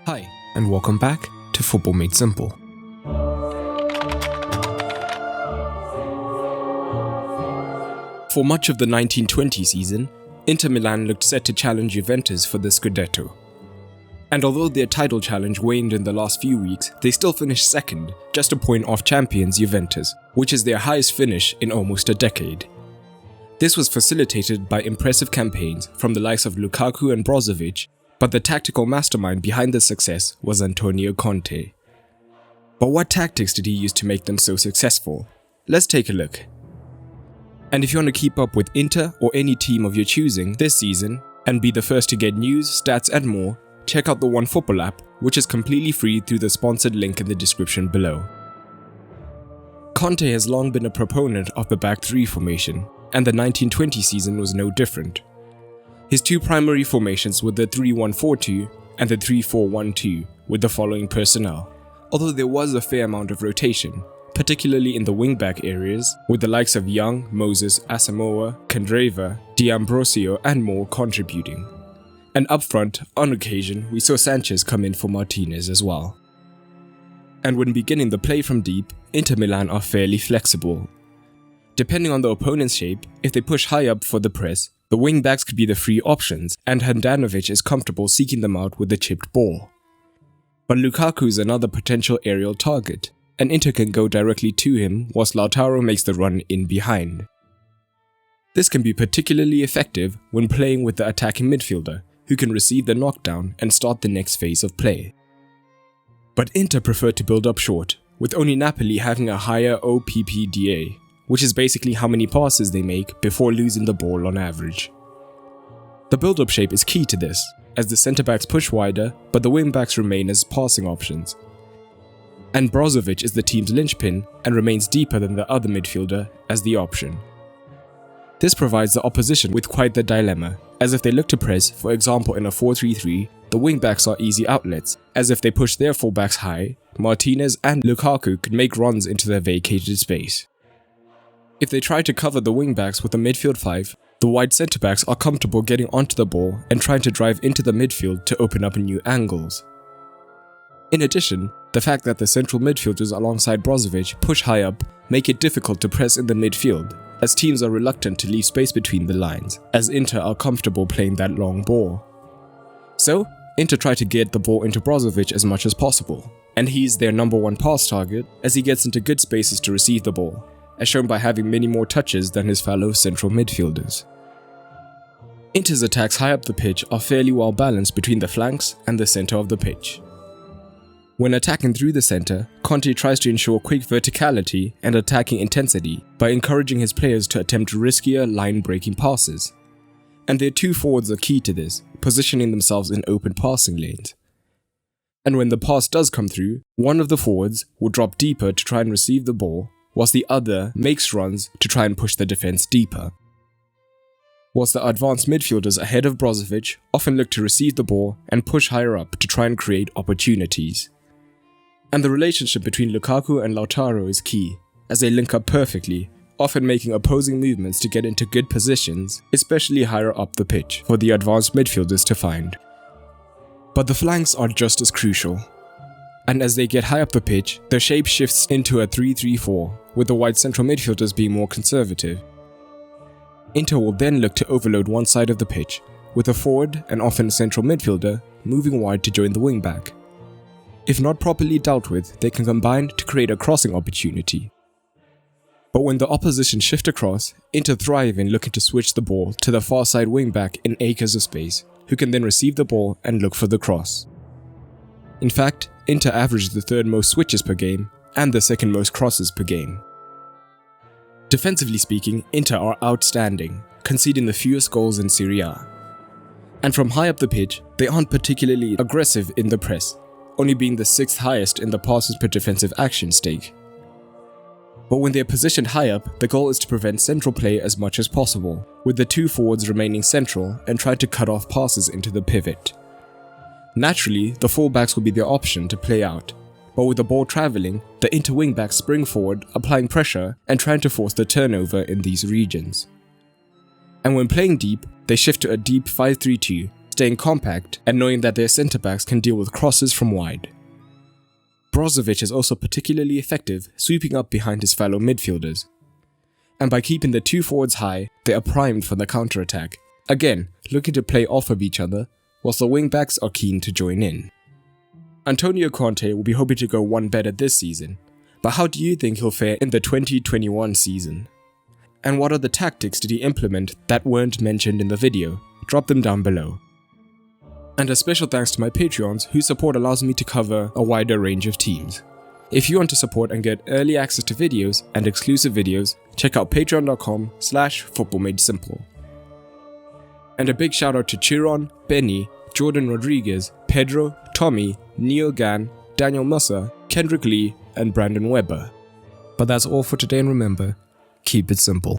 Hi, and welcome back to Football Made Simple. For much of the 1920 season, Inter Milan looked set to challenge Juventus for the Scudetto. And although their title challenge waned in the last few weeks, they still finished second, just a point off champions Juventus, which is their highest finish in almost a decade. This was facilitated by impressive campaigns from the likes of Lukaku and Brozovic, but the tactical mastermind behind the success was Antonio Conte. But what tactics did he use to make them so successful? Let's take a look. And if you want to keep up with Inter or any team of your choosing this season and be the first to get news, stats and more, check out the OneFootball app, which is completely free through the sponsored link in the description below. Conte has long been a proponent of the back three formation, and the 1920 season was no different. His two primary formations were the 3-1-4-2 and the 3-4-1-2 with the following personnel, although there was a fair amount of rotation, particularly in the wing-back areas, with the likes of Young, Moses, Asamoah, Candreva, D'Ambrosio and more contributing. And up front, on occasion, we saw Sanchez come in for Martinez as well. And when beginning the play from deep, Inter Milan are fairly flexible. Depending on the opponent's shape, if they push high up for the press, the wing-backs could be the free options, and Handanovic is comfortable seeking them out with a chipped ball. But Lukaku is another potential aerial target, and Inter can go directly to him whilst Lautaro makes the run in behind. This can be particularly effective when playing with the attacking midfielder, who can receive the knockdown and start the next phase of play. But Inter prefer to build up short, with only Napoli having a higher OPPDA, which is basically how many passes they make before losing the ball on average. The build-up shape is key to this, as the centre-backs push wider, but the wing-backs remain as passing options. And Brozovic is the team's linchpin and remains deeper than the other midfielder as the option. This provides the opposition with quite the dilemma, as if they look to press, for example in a 4-3-3, the wing-backs are easy outlets, as if they push their full-backs high, Martinez and Lukaku could make runs into their vacated space. If they try to cover the wing-backs with a midfield 5, the wide centre-backs are comfortable getting onto the ball and trying to drive into the midfield to open up new angles. In addition, the fact that the central midfielders alongside Brozovic push high up make it difficult to press in the midfield, as teams are reluctant to leave space between the lines, as Inter are comfortable playing that long ball. So, Inter try to get the ball into Brozovic as much as possible, and he's their number one pass target as he gets into good spaces to receive the ball, as shown by having many more touches than his fellow central midfielders. Inter's attacks high up the pitch are fairly well balanced between the flanks and the centre of the pitch. When attacking through the centre, Conte tries to ensure quick verticality and attacking intensity by encouraging his players to attempt riskier line-breaking passes. And their two forwards are key to this, positioning themselves in open passing lanes. And when the pass does come through, one of the forwards will drop deeper to try and receive the ball, whilst the other makes runs to try and push the defence deeper. Whilst the advanced midfielders ahead of Brozovic often look to receive the ball and push higher up to try and create opportunities. And the relationship between Lukaku and Lautaro is key, as they link up perfectly, often making opposing movements to get into good positions, especially higher up the pitch, for the advanced midfielders to find. But the flanks are just as crucial. And as they get high up the pitch, their shape shifts into a 3-3-4, with the wide central midfielders being more conservative. Inter will then look to overload one side of the pitch, with a forward and often central midfielder moving wide to join the wing-back. If not properly dealt with, they can combine to create a crossing opportunity. But when the opposition shift across, Inter thrive in looking to switch the ball to the far side wing-back in acres of space, who can then receive the ball and look for the cross. In fact, Inter averages the third most switches per game and the second most crosses per game. Defensively speaking, Inter are outstanding, conceding the fewest goals in Serie A. And from high up the pitch, they aren't particularly aggressive in the press, only being the 6th highest in the passes per defensive action stake. But when they're positioned high up, the goal is to prevent central play as much as possible, with the two forwards remaining central and try to cut off passes into the pivot. Naturally, the fullbacks will be their option to play out, but with the ball travelling, the Inter wingbacks spring forward, applying pressure and trying to force the turnover in these regions. And when playing deep, they shift to a deep 5-3-2, staying compact and knowing that their centre-backs can deal with crosses from wide. Brozovic is also particularly effective sweeping up behind his fellow midfielders. And by keeping the two forwards high, they are primed for the counter-attack, again looking to play off of each other, whilst the wing-backs are keen to join in. Antonio Conte will be hoping to go one better this season, but how do you think he'll fare in the 2021 season? And what other tactics did he implement that weren't mentioned in the video? Drop them down below. And a special thanks to my Patreons whose support allows me to cover a wider range of teams. If you want to support and get early access to videos and exclusive videos, check out patreon.com/footballmadesimple. And a big shout out to Chiron, Benny, Jordan Rodriguez, Pedro, Tommy, Neil Gann, Daniel Musser, Kendrick Lee, and Brandon Weber. But that's all for today, and remember, keep it simple.